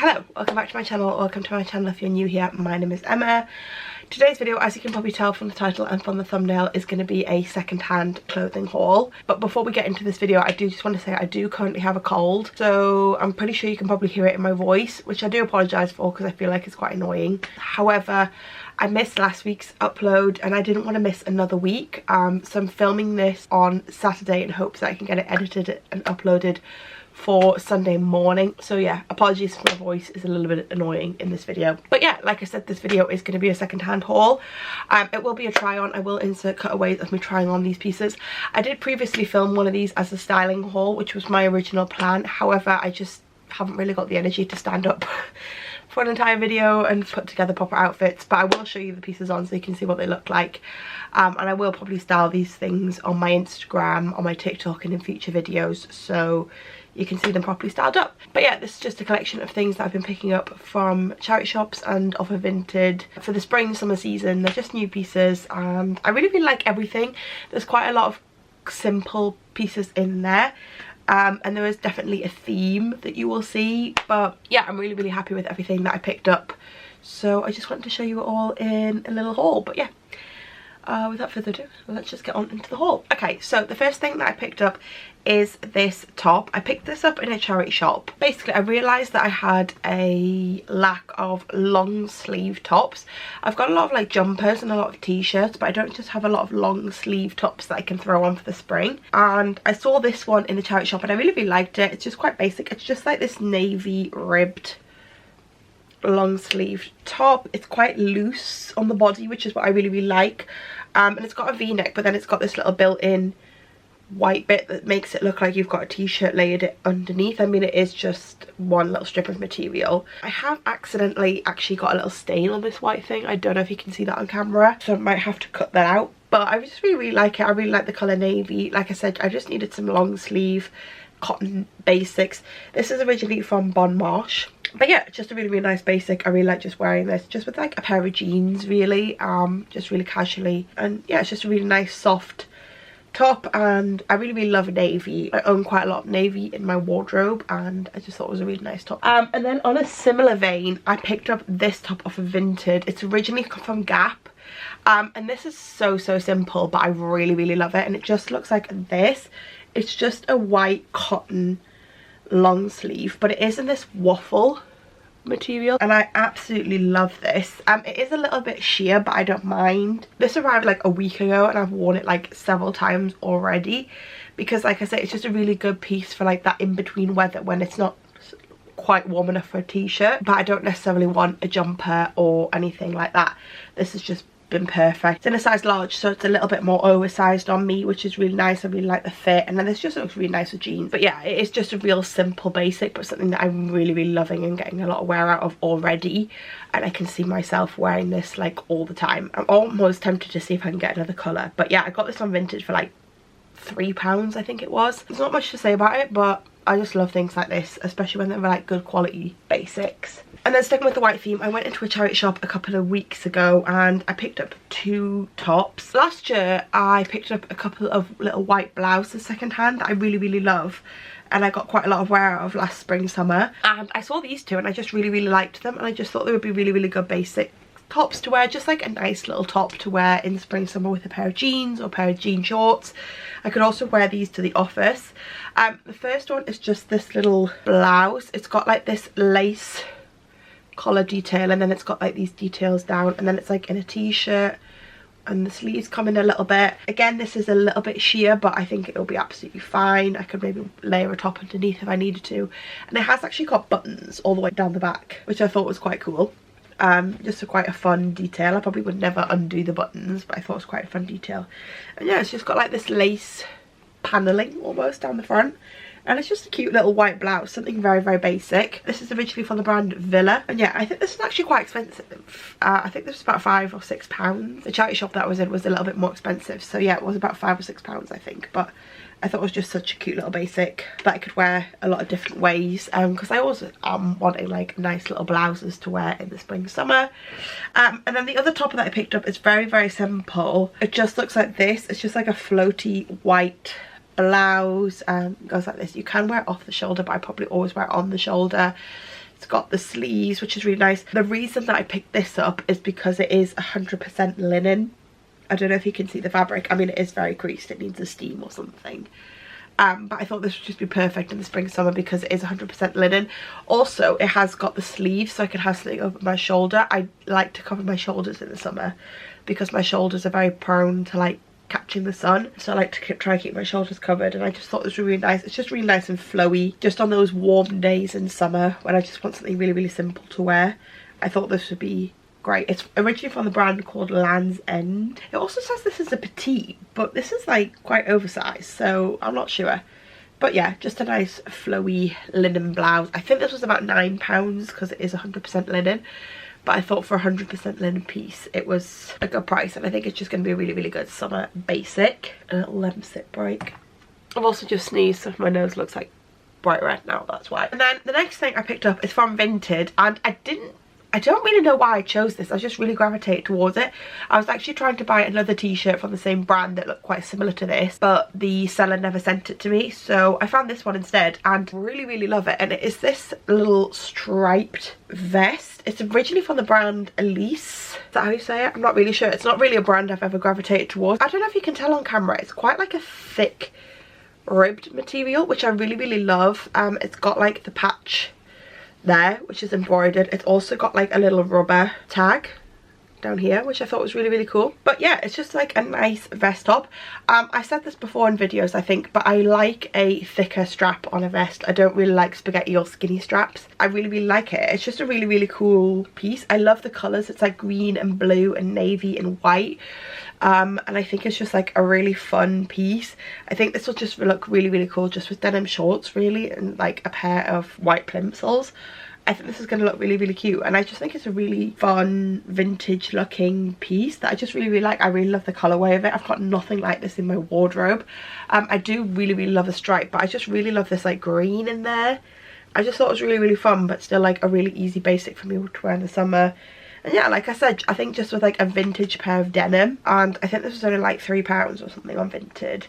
Hello, welcome back to my channel. Welcome to my channel if you're new here. My name is Emma. Today's video, as you can probably tell from the title and from the thumbnail, is going to be a second-hand clothing haul. But before we get into this video, I do just want to say I do currently have a cold, so I'm pretty sure you can probably hear it in my voice, which I do apologise for because I feel like it's quite annoying. However, I missed last week's upload and I didn't want to miss another week, so I'm filming this on Saturday in hopes that I can get it edited and uploaded for Sunday morning. So yeah, apologies if my voice is a little bit annoying in this video. But yeah, like I said, this video is going to be a second-hand haul. It will be a try on. I will insert cutaways of me trying on these pieces. I did previously film one of these as a styling haul, which was my original plan. However, I just haven't really got the energy to stand up for an entire video and put together proper outfits, but I will show you the pieces on so you can see what they look like. And I will probably style these things on my Instagram, on my TikTok and in future videos, so you can see them properly styled up. But yeah, this is just a collection of things that I've been picking up from charity shops and off of Vinted for the spring summer season. They're just new pieces and I really like everything. There's quite a lot of simple pieces in there. And there is definitely a theme that you will see, but yeah, I'm really happy with everything that I picked up, so I just wanted to show you it all in a little haul. But yeah, without further ado, let's just get on into the haul. Okay, so the first thing that I picked up is this top. I picked this up in a charity shop. Basically, I realised that I had a lack of long sleeve tops. I've got a lot of like jumpers and a lot of t-shirts, but I don't just have a lot of long sleeve tops that I can throw on for the spring. And I saw this one in the charity shop and I really liked it. It's just quite basic. It's just like this navy ribbed long sleeve top. It's quite loose on the body, which is what I really like. And it's got a v-neck, but then it's got this little built-in white bit that makes it look like you've got a t-shirt layered it underneath. I mean, it is just one little strip of material. I have accidentally actually got a little stain on this white thing. I don't know if you can see that on camera, so I might have to cut that out. But I just really like it. I really like the colour navy. Like I said, I just needed some long sleeve cotton basics. This is originally from Bon Marche. But yeah, just a really nice basic. I really like just wearing this just with like a pair of jeans, really, just really casually. And yeah, it's just a really nice soft top, and I really love navy. I own quite a lot of navy in my wardrobe and I just thought it was a really nice top. And then on a similar vein, I picked up this top off of Vinted. It's originally from Gap, and this is so simple, but I really love it. And it just looks like this. It's just a white cotton long sleeve, but it is in this waffle material and I absolutely love this. It is a little bit sheer, but I don't mind. This arrived like a week ago and I've worn it like several times already because, like I said, it's just a really good piece for like that in-between weather when it's not quite warm enough for a t-shirt, but I don't necessarily want a jumper or anything like that. This has just been perfect. It's in a size large, so it's a little bit more oversized on me, which is really nice. I really like the fit, and then this just looks really nice with jeans. But yeah, it is just a real simple basic, but something that I'm really loving and getting a lot of wear out of already, and I can see myself wearing this like all the time. I'm almost tempted to see if I can get another colour, but yeah, I got this on Vinted for like £3, I think it was. There's not much to say about it, but I just love things like this, especially when they're like good quality basics. And then sticking with the white theme, I went into a charity shop a couple of weeks ago and I picked up 2 tops. Last year I picked up a couple of little white blouses secondhand that I really love, and I got quite a lot of wear out of last spring summer. And I saw these 2 and I just really liked them, and I just thought they would be really good basic tops to wear, just like a nice little top to wear in spring summer with a pair of jeans or a pair of jean shorts. I could also wear these to the office. The first one is just this little blouse. It's got like this lace collar detail, and then it's got like these details down, and then it's like in a t-shirt, and the sleeves come in a little bit. Again, this is a little bit sheer, but I think it'll be absolutely fine. I could maybe layer a top underneath if I needed to. And it has actually got buttons all the way down the back, which I thought was quite cool. Just quite a fun detail. I probably would never undo the buttons, but I thought it was quite a fun detail. And yeah, it's just got like this lace paneling almost down the front, and it's just a cute little white blouse, something very basic. This is originally from the brand Villa, and yeah, I think this is actually quite expensive. I think this was about £5 or £6. The charity shop that I was in was a little bit more expensive, so yeah, it was about £5 or £6 I think, but I thought it was just such a cute little basic that I could wear a lot of different ways, because I also am wanting like nice little blouses to wear in the spring summer. And then the other top that I picked up is very simple. It just looks like this. It's just like a floaty white blouse, goes like this. You can wear it off the shoulder, but I probably always wear it on the shoulder. It's It's got the sleeves, which is really nice. The reason that I picked this up is because it is 100% linen. I don't know if you can see the fabric. I mean, it is very creased. It needs a steam or something. But I thought this would just be perfect in the spring summer because it is 100% linen. Also, it has got the sleeves, so I can have something over my shoulder. I like to cover my shoulders in the summer because my shoulders are very prone to like catching the sun, so I like to try and keep my shoulders covered, and I just thought this was really nice. It's just really nice and flowy, just on those warm days in summer when I just want something really, really simple to wear. I thought this would be great. It's originally from the brand called Land's End. It also says this is a petite, but this is like quite oversized, so I'm not sure. But yeah, just a nice flowy linen blouse. I think this was about £9 because it is 100% linen, but I thought for a 100% linen piece it was a good price, and I think it's just going to be a really, really good summer basic. A little lemon sip break. I've also just sneezed, so my nose looks like bright red now, that's why. And then the next thing I picked up is from Vinted, and I don't really know why I chose this. I just really gravitated towards it. I was actually trying to buy another t-shirt from the same brand that looked quite similar to this, but the seller never sent it to me, so I found this one instead and really, really love it. And it is this little striped vest. It's originally from the brand Elise. Is that how you say it? I'm not really sure. It's not really a brand I've ever gravitated towards. I don't know if you can tell on camera. It's quite like a thick ribbed material, which I really, really love. It's got like the patch there, which is embroidered. It's also got like a little rubber tag down here, which I thought was really, really cool. But yeah, it's just like a nice vest top. I said this before in videos, I think, but I like a thicker strap on a vest. I don't really like spaghetti or skinny straps. I really, really like it. It's just a really, really cool piece. I love the colours. It's like green and blue and navy and white. And I think it's just like a really fun piece. I think this will just look really, really cool just with denim shorts really, and like a pair of white plimsolls. I think this is going to look really, really cute, and I just think it's a really fun vintage looking piece that I just really, really like. I really love the colourway of it. I've got nothing like this in my wardrobe. I do really, really love a stripe, but I just really love this like green in there. I just thought it was really, really fun, but still like a really easy basic for me to wear in the summer. And yeah, like I said, I think just with like a vintage pair of denim, and I think this was only like £3 or something on Vinted.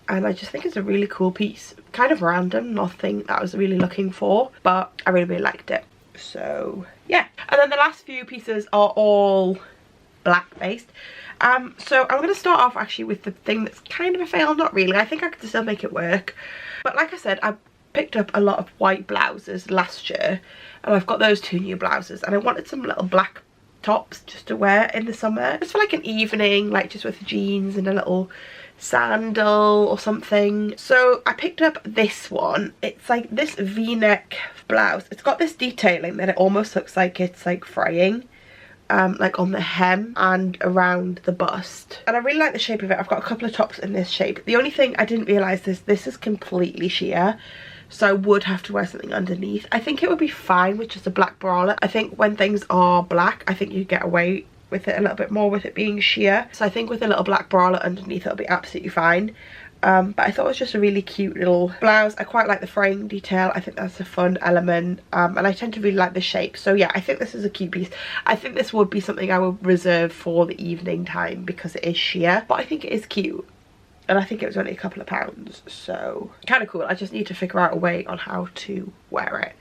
And I just think it's a really cool piece. Kind of random, nothing that I was really looking for, but I really, really liked it. So yeah. And then the last few pieces are all black based. So I'm going to start off actually with the thing that's kind of a fail. Not really, I think I could still make it work. But like I said, I picked up a lot of white blouses last year, and I've got those 2 new blouses, and I wanted some little black tops just to wear in the summer, just for like an evening, like just with jeans and a little sandal or something. So I picked up this one. It's like this v-neck blouse. It's got this detailing that it almost looks like it's like fraying, like on the hem and around the bust, and I really like the shape of it. I've got a couple of tops in this shape. The only thing I didn't realise is this is completely sheer, so I would have to wear something underneath. I think it would be fine with just a black bralette. I think when things are black, I think you get away with it a little bit more with it being sheer. So I think with a little black bralette underneath it'll be absolutely fine. But I thought it was just a really cute little blouse. I quite like the fraying detail. I think that's a fun element, and I tend to really like the shape. So yeah, I think this is a cute piece. I think this would be something I would reserve for the evening time because it is sheer, but I think it is cute. And I think it was only a couple of pounds, so kind of cool. I just need to figure out a way on how to wear it.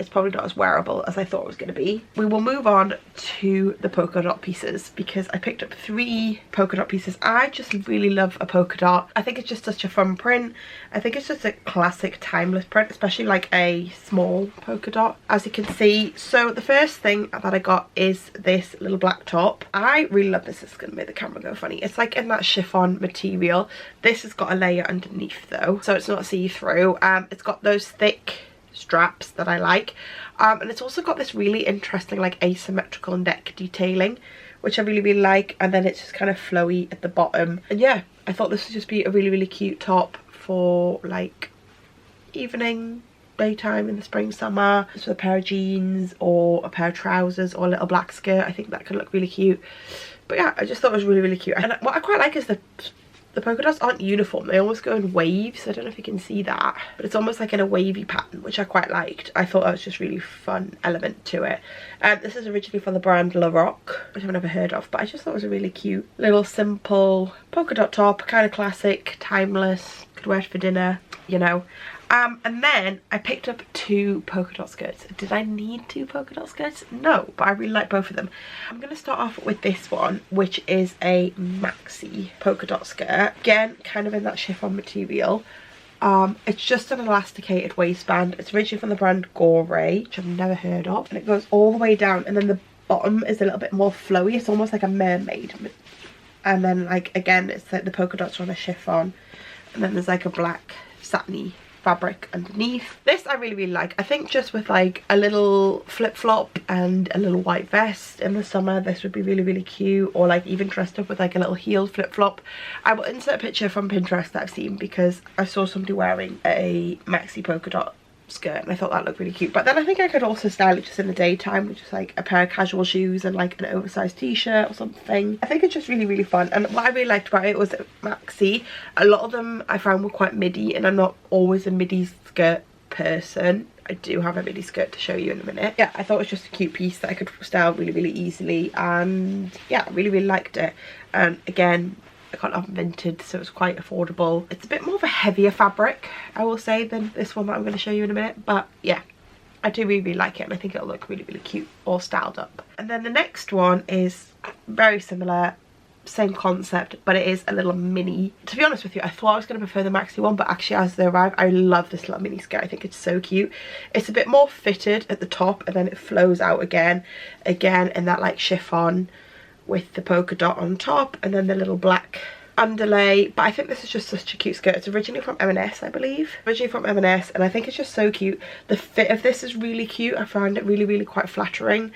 It's probably not as wearable as I thought it was going to be. We will move on to the polka dot pieces because I picked up 3 polka dot pieces. I just really love a polka dot. I think it's just such a fun print. I think it's just a classic timeless print, especially like a small polka dot, as you can see. So the first thing that I got is this little black top. I really love this. It's going to make the camera go funny. It's like in that chiffon material. This has got a layer underneath though, so it's not see-through. It's got those thick straps that I like, and it's also got this really interesting like asymmetrical neck detailing, which I really, really like, and then it's just kind of flowy at the bottom. And yeah, I thought this would just be a really, really cute top for like evening, daytime in the spring, summer, just with a pair of jeans or a pair of trousers or a little black skirt. I think that could look really cute. But yeah, I just thought it was really, really cute. And what I quite like is the polka dots aren't uniform. They almost go in waves. I don't know if you can see that, but it's almost like in a wavy pattern, which I quite liked. I thought that was just really fun element to it. This is originally from the brand La Roque, which I've never heard of, but I just thought it was a really cute little simple polka dot top, kind of classic, timeless, could wear it for dinner, you know. And then I picked up 2 polka dot skirts. Did I need 2 polka dot skirts? No, but I really like both of them. I'm going to start off with this one, which is a maxi polka dot skirt. Again, kind of in that chiffon material. It's just an elasticated waistband. It's originally from the brand Gore, which I've never heard of. And it goes all the way down, and then the bottom is a little bit more flowy. It's almost like a mermaid. And then, like, again, it's like the polka dots are on a chiffon. And then there's like a black satiny fabric underneath. This I really like. I think just with like a little flip-flop and a little white vest in the summer, this would be really cute. Or like even dressed up with like a little heeled flip-flop. I will insert a picture from Pinterest that I've seen because I saw somebody wearing a maxi polka dot skirt and I thought that looked really cute. But then I think I could also style it just in the daytime with just like a pair of casual shoes and like an oversized t-shirt or something. I think it's just really fun. And what I really liked about it was maxi. A lot of them I found were quite midi, and I'm not always a midi skirt person. I do have a midi skirt to show you in a minute. Yeah, I thought it was just a cute piece that I could style really easily, and yeah, I really liked it. And again, I got it off Vinted, so it's quite affordable. It's a bit more of a heavier fabric, I will say, than this one that I'm going to show you in a minute. But yeah, I do really like it, and I think it'll look really cute all styled up. And then the next one is very similar, same concept, but it is a little mini. To be honest with you, I thought I was going to prefer the maxi one, but actually as they arrive, I love this little mini skirt. I think it's so cute. It's a bit more fitted at the top, and then it flows out again in that like chiffon with the polka dot on top, and then the little black underlay. But I think this is just such a cute skirt. It's originally from M&S, I believe. Originally from M&S, and I think it's just so cute. The fit of this is really cute. I found it really quite flattering.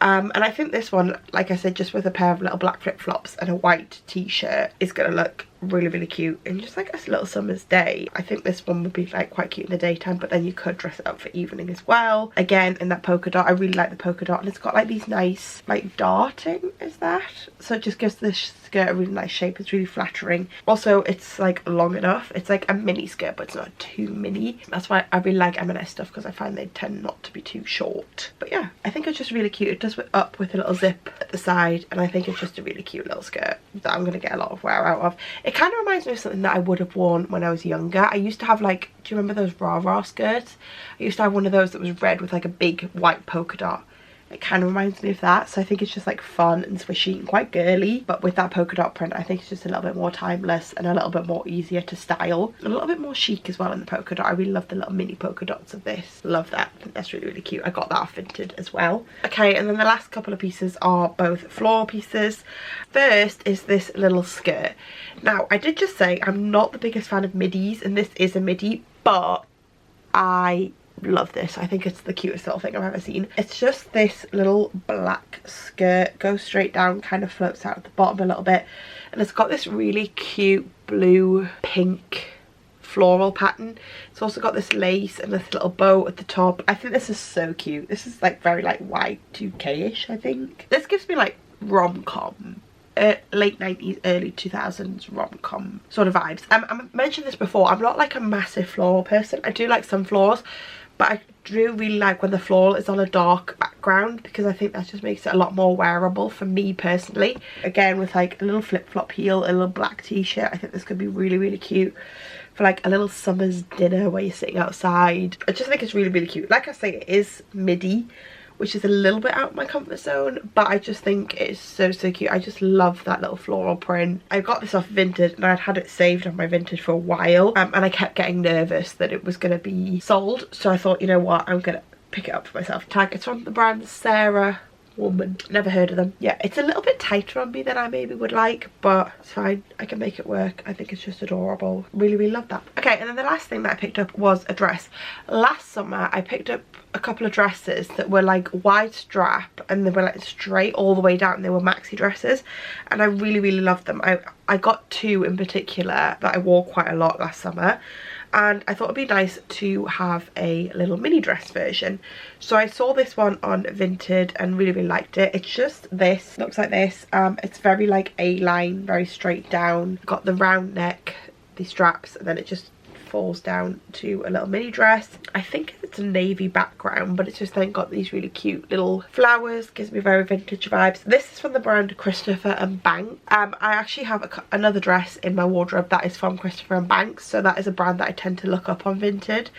And I think this one, like I said, just with a pair of little black flip-flops and a white t-shirt is going to look really cute in just like a little summer's day. I think this one would be like quite cute in the daytime, but then you could dress it up for evening as well. Again, in that polka dot, I really like the polka dot, and it's got like these nice like darting, is that? So it just gives this skirt a really nice shape. It's really flattering. Also, it's like long enough. It's like a mini skirt, but it's not too mini. That's why I really like M&S stuff, because I find they tend not to be too short. But yeah, I think it's just really cute. It does up with a little zip at the side, and I think it's just a really cute little skirt that I'm going to get a lot of wear out of. It kind of reminds me of something that I would have worn when I was younger. I used to have like, do you remember those rah-rah skirts? I used to have one of those that was red with like a big white polka dot. It kind of reminds me of that, so I think it's just like fun and swishy and quite girly, but with that polka dot print I think it's just a little bit more timeless and a little bit more easier to style. A little bit more chic as well in the polka dot. I really love the little mini polka dots of this. Love that. I think that's really cute. I got that off Vinted as well. Okay, and then the last couple of pieces are both floral pieces. First is this little skirt. Now, I did just say I'm not the biggest fan of midis, and this is a midi, but I love this. I think it's the cutest little thing I've ever seen. It's just this little black skirt, goes straight down, kind of floats out at the bottom a little bit, and it's got this really cute blue pink floral pattern. It's also got this lace and this little bow at the top. I think this is so cute. This is like very like Y2K-ish, I think. This gives me like rom-com, late 90s, early 2000s rom-com sort of vibes. I mentioned this before, I'm not like a massive floral person. I do like some florals, but I do really like when the floral is on a dark background, because I think that just makes it a lot more wearable for me personally. Again, with like a little flip-flop heel, a little black t-shirt, I think this could be really cute for like a little summer's dinner where you're sitting outside. I just think it's really cute. Like I say, it is midi, which is a little bit out of my comfort zone, but I just think it's so cute. I just love that little floral print. I got this off Vinted, and I'd had it saved on my Vinted for a while, and I kept getting nervous that it was going to be sold, so I thought, you know what, I'm going to pick it up for myself. It's from the brand Sarah Woman. Never heard of them. Yeah, it's a little bit tighter on me than I maybe would like, but it's fine. I can make it work. I think it's just adorable. Really love that. Okay, and then the last thing that I picked up was a dress. Last summer I picked up a couple of dresses that were like wide strap, and they were like straight all the way down. They were maxi dresses, and I really loved them. I got 2 in particular that I wore quite a lot last summer, and I thought it'd be nice to have a little mini dress version. So I saw this one on Vinted and really liked it. It's just this, looks like this. It's very like A-line, very straight down. Got the round neck, the straps, and then it just falls down to a little mini dress. I think it's a navy background, but it's just then got these really cute little flowers. Gives me very vintage vibes. This is from the brand Christopher and Banks. I actually have another dress in my wardrobe that is from Christopher and Banks, so that is a brand that I tend to look up on Vinted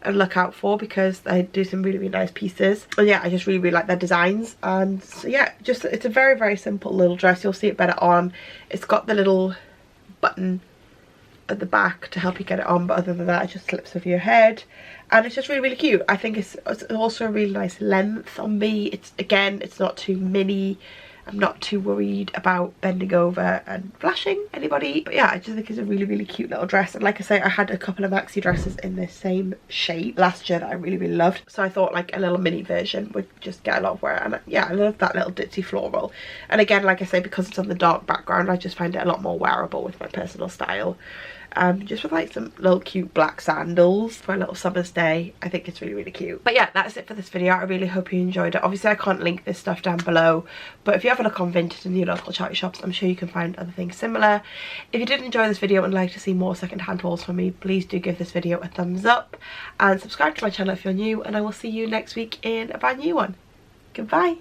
and look out for because they do some really, really nice pieces. And yeah, I just really, really like their designs. And so yeah, just it's a very, very simple little dress. You'll see it better on. It's got the little button at the back to help you get it on, but other than that it just slips over your head, and it's just really, really cute. I think it's also a really nice length on me. It's not too mini. I'm not too worried about bending over and flashing anybody, but yeah, I just think it's a really, really cute little dress. And like I say, I had a couple of maxi dresses in this same shape last year that I really, really loved, so I thought like a little mini version would just get a lot of wear. And yeah, I love that little ditzy floral, and again, like I say, because it's on the dark background, I just find it a lot more wearable with my personal style. Just with like some little cute black sandals for a little summer's day. I think it's really, really cute. But yeah, that's it for this video. I really hope you enjoyed it. Obviously I can't link this stuff down below, but if you have a look on Vinted in your local charity shops, I'm sure you can find other things similar. If you did enjoy this video and like to see more secondhand hauls from me, please do give this video a thumbs up and subscribe to my channel if you're new, and I will see you next week in a brand new one. Goodbye.